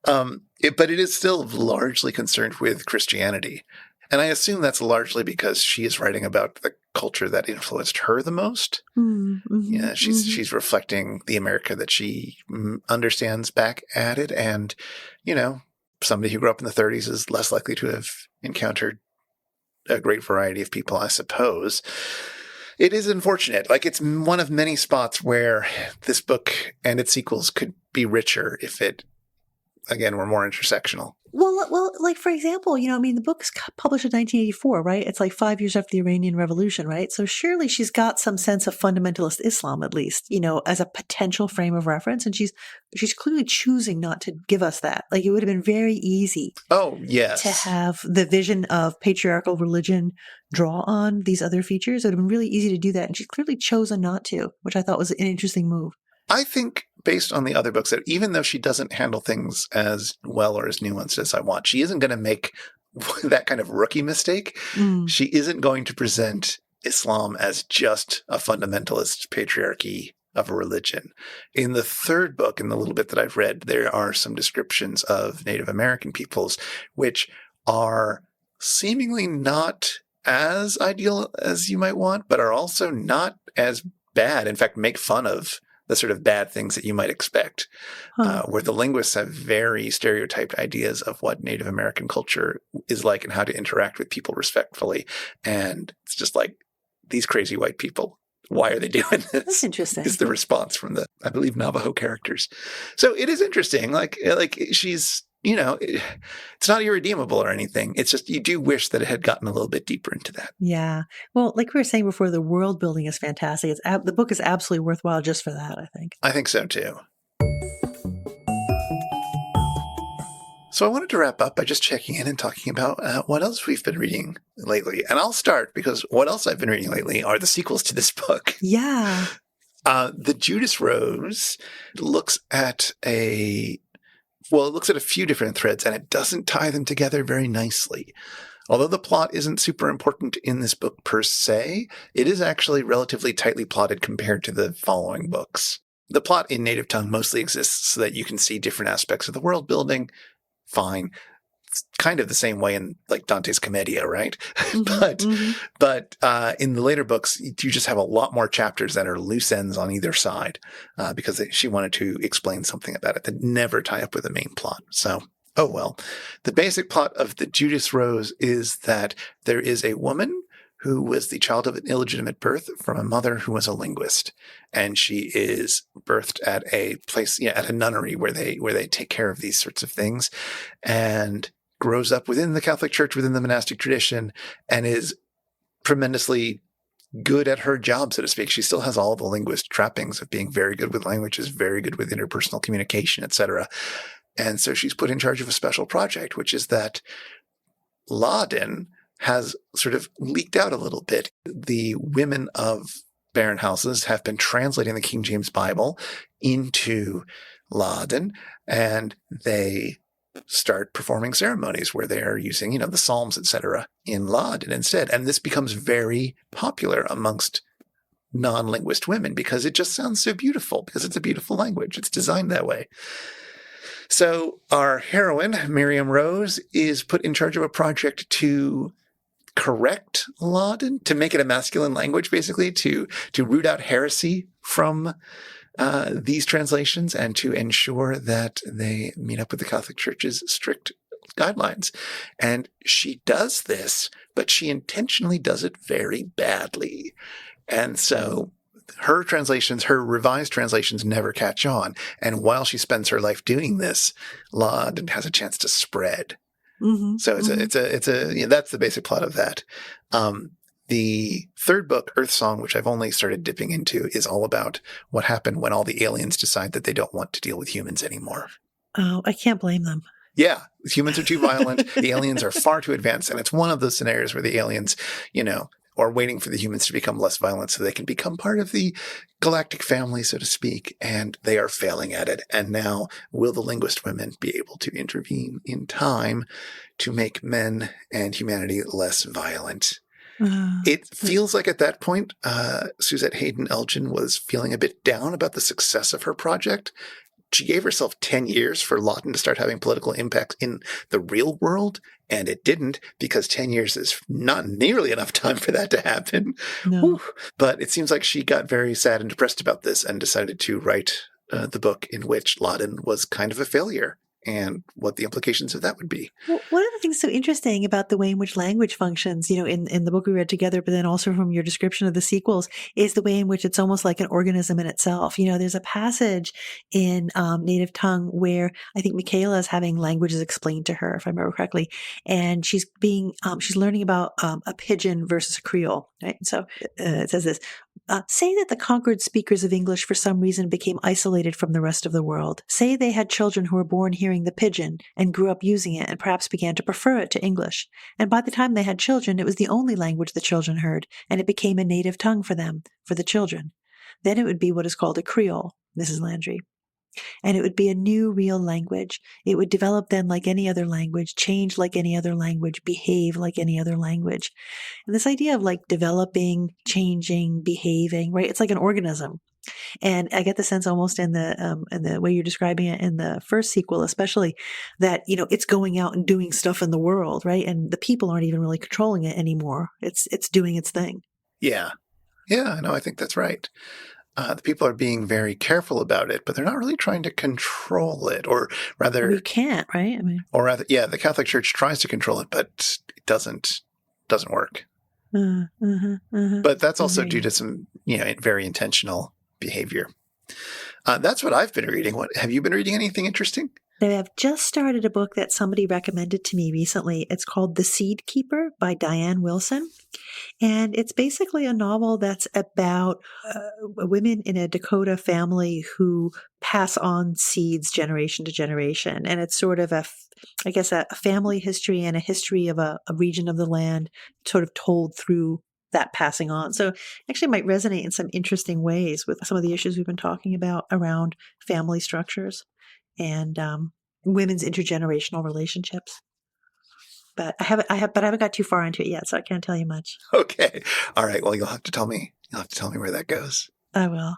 S2: But it is still largely concerned with Christianity. And I assume that's largely because she is writing about the culture that influenced her the most.
S1: Mm-hmm,
S2: yeah, she's reflecting the America that she understands back at it. And, somebody who grew up in the 30s is less likely to have encountered a great variety of people, I suppose. It is unfortunate. Like, it's one of many spots where this book and its sequels could be richer if it, again, were more intersectional.
S1: Well, like, for example, the book's published in 1984, right? It's like 5 years after the Iranian Revolution, right? So surely she's got some sense of fundamentalist Islam, at least, as a potential frame of reference. And she's clearly choosing not to give us that. Like, it would have been very easy to have the vision of patriarchal religion draw on these other features. It would have been really easy to do that. And she's clearly chosen not to, which I thought was an interesting move.
S2: I think, based on the other books, that even though she doesn't handle things as well or as nuanced as I want, she isn't going to make that kind of rookie mistake. She isn't going to present Islam as just a fundamentalist patriarchy of a religion. In the third book, in the little bit that I've read, there are some descriptions of Native American peoples, which are seemingly not as ideal as you might want, but are also not as bad. In fact, make fun of the sort of bad things that you might expect, where the linguists have very stereotyped ideas of what Native American culture is like and how to interact with people respectfully. And it's just like, these crazy white people, why are they doing this?
S1: That's interesting.
S2: Is the response from the, I believe, Navajo characters. So it is interesting. Like she's, it's not irredeemable or anything. It's just, you do wish that it had gotten a little bit deeper into that.
S1: Yeah. Well, like we were saying before, the world building is fantastic. The book is absolutely worthwhile just for that, I think.
S2: I think so, too. So I wanted to wrap up by just checking in and talking about what else we've been reading lately. And I'll start because what else I've been reading lately are the sequels to this book.
S1: Yeah.
S2: The Judas Rose looks at it looks at a few different threads, and it doesn't tie them together very nicely. Although the plot isn't super important in this book per se, it is actually relatively tightly plotted compared to the following books. The plot in native tongue mostly exists so that you can see different aspects of the world building. Fine. It's kind of the same way in like Dante's Commedia, right? But in the later books, you just have a lot more chapters that are loose ends on either side because she wanted to explain something about it that never tie up with the main plot. So, oh well. The basic plot of the Judas Rose is that there is a woman who was the child of an illegitimate birth from a mother who was a linguist. And she is birthed at a place, at a nunnery where they take care of these sorts of things, and grows up within the Catholic Church, within the monastic tradition, and is tremendously good at her job, so to speak. She still has all the linguist trappings of being very good with languages, very good with interpersonal communication, etc. And so she's put in charge of a special project, which is that Laden has sort of leaked out a little bit. The women of Baron houses have been translating the King James Bible into Laden, and they start performing ceremonies where they are using, the Psalms, etc., in Laden instead. And this becomes very popular amongst non-linguist women because it just sounds so beautiful, because it's a beautiful language. It's designed that way. So our heroine, Miriam Rose, is put in charge of a project to correct Laden, to make it a masculine language, basically, to root out heresy from these translations and to ensure that they meet up with the Catholic Church's strict guidelines. And she does this, but she intentionally does it very badly. And so her revised translations never catch on. And while she spends her life doing this, Laden has a chance to spread. So it's that's the basic plot of that. The third book, Earth Song, which I've only started dipping into, is all about what happened when all the aliens decide that they don't want to deal with humans anymore.
S1: Oh, I can't blame them.
S2: Yeah, humans are too violent. The aliens are far too advanced. And it's one of those scenarios where the aliens, are waiting for the humans to become less violent so they can become part of the galactic family, so to speak. And they are failing at it. And now will the linguist women be able to intervene in time to make men and humanity less violent? It feels like at that point, Suzette Haden Elgin was feeling a bit down about the success of her project. She gave herself 10 years for Lawton to start having political impact in the real world, and it didn't, because 10 years is not nearly enough time for that to happen.
S1: No.
S2: But it seems like she got very sad and depressed about this and decided to write the book in which Lawton was kind of a failure. and what the implications of that would be.
S1: Well, one of the things so interesting about the way in which language functions, in the book we read together, but then also from your description of the sequels, is the way in which it's almost like an organism in itself. There's a passage in native tongue where I think Michaela is having languages explained to her, if I remember correctly, and she's learning about a pidgin versus a Creole, right? So it says this. Say that the conquered speakers of English for some reason became isolated from the rest of the world. Say they had children who were born hearing the pidgin and grew up using it and perhaps began to prefer it to English. And by the time they had children, it was the only language the children heard, and it became a native tongue for them, for the children. Then it would be what is called a Creole, Mrs. Landry. And it would be a new real language. It would develop then like any other language, change like any other language, behave like any other language. And this idea of like developing, changing, behaving, right? It's like an organism. And I get the sense almost in the way you're describing it in the first sequel, especially that, it's going out and doing stuff in the world, right? And the people aren't even really controlling it anymore. It's doing its thing.
S2: Yeah. Yeah, no, I think that's right. The people are being very careful about it, but they're not really trying to control it, or rather,
S1: we can't, right?
S2: The Catholic Church tries to control it, but it doesn't work. But that's also due to some, very intentional behavior. That's what I've been reading. What have you been reading? Anything interesting?
S1: I've just started a book that somebody recommended to me recently. It's called The Seed Keeper by Diane Wilson. And it's basically a novel that's about women in a Dakota family who pass on seeds generation to generation. And it's sort of a family history and a history of a region of the land sort of told through that passing on. So actually might resonate in some interesting ways with some of the issues we've been talking about around family structures and women's intergenerational relationships. But I haven't got too far into it yet, so I can't tell you much.
S2: Okay. All right. Well, you'll have to tell me where that goes.
S1: I will.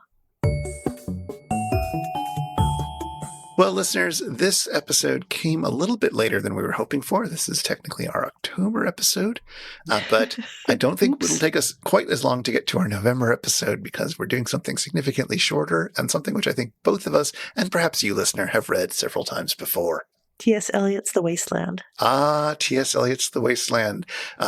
S2: Well, listeners, this episode came a little bit later than we were hoping for. This is technically our October episode, but I don't think it'll take us quite as long to get to our November episode because we're doing something significantly shorter and something which I think both of us, and perhaps you, listener, have read several times before.
S1: T.S. Eliot's The Wasteland.
S2: T.S. Eliot's The Wasteland.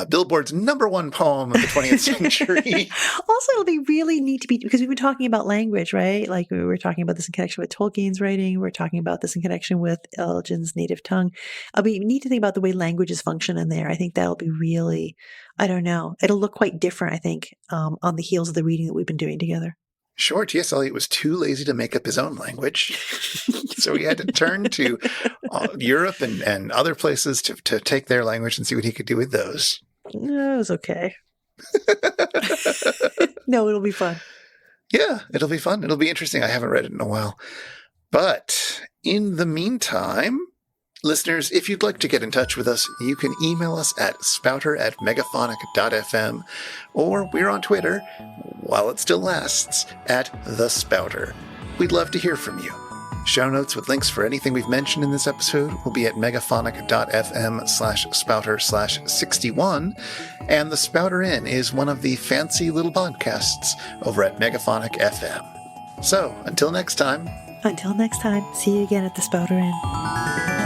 S2: Billboard's #1 poem of the 20th century.
S1: Also, it'll be really neat to be, because we've been talking about language, right? Like we were talking about this in connection with Tolkien's writing. We're talking about this in connection with Elgin's native tongue. It'll be neat to think about the way languages function in there. I think that'll be really, I don't know. It'll look quite different, I think, on the heels of the reading that we've been doing together.
S2: Sure, T.S. Eliot was too lazy to make up his own language, so he had to turn to Europe and other places to take their language and see what he could do with those.
S1: No, it was okay. No, it'll be fun.
S2: Yeah, it'll be fun. It'll be interesting. I haven't read it in a while. But in the meantime, listeners, if you'd like to get in touch with us, you can email us at spouter@megaphonic.fm, or we're on Twitter, while it still lasts, at The Spouter. We'd love to hear from you. Show notes with links for anything we've mentioned in this episode will be at megaphonic.fm/spouter/61, and The Spouter-Inn is one of the fancy little podcasts over at Megaphonic FM. So, until next time,
S1: see you again at The Spouter-Inn.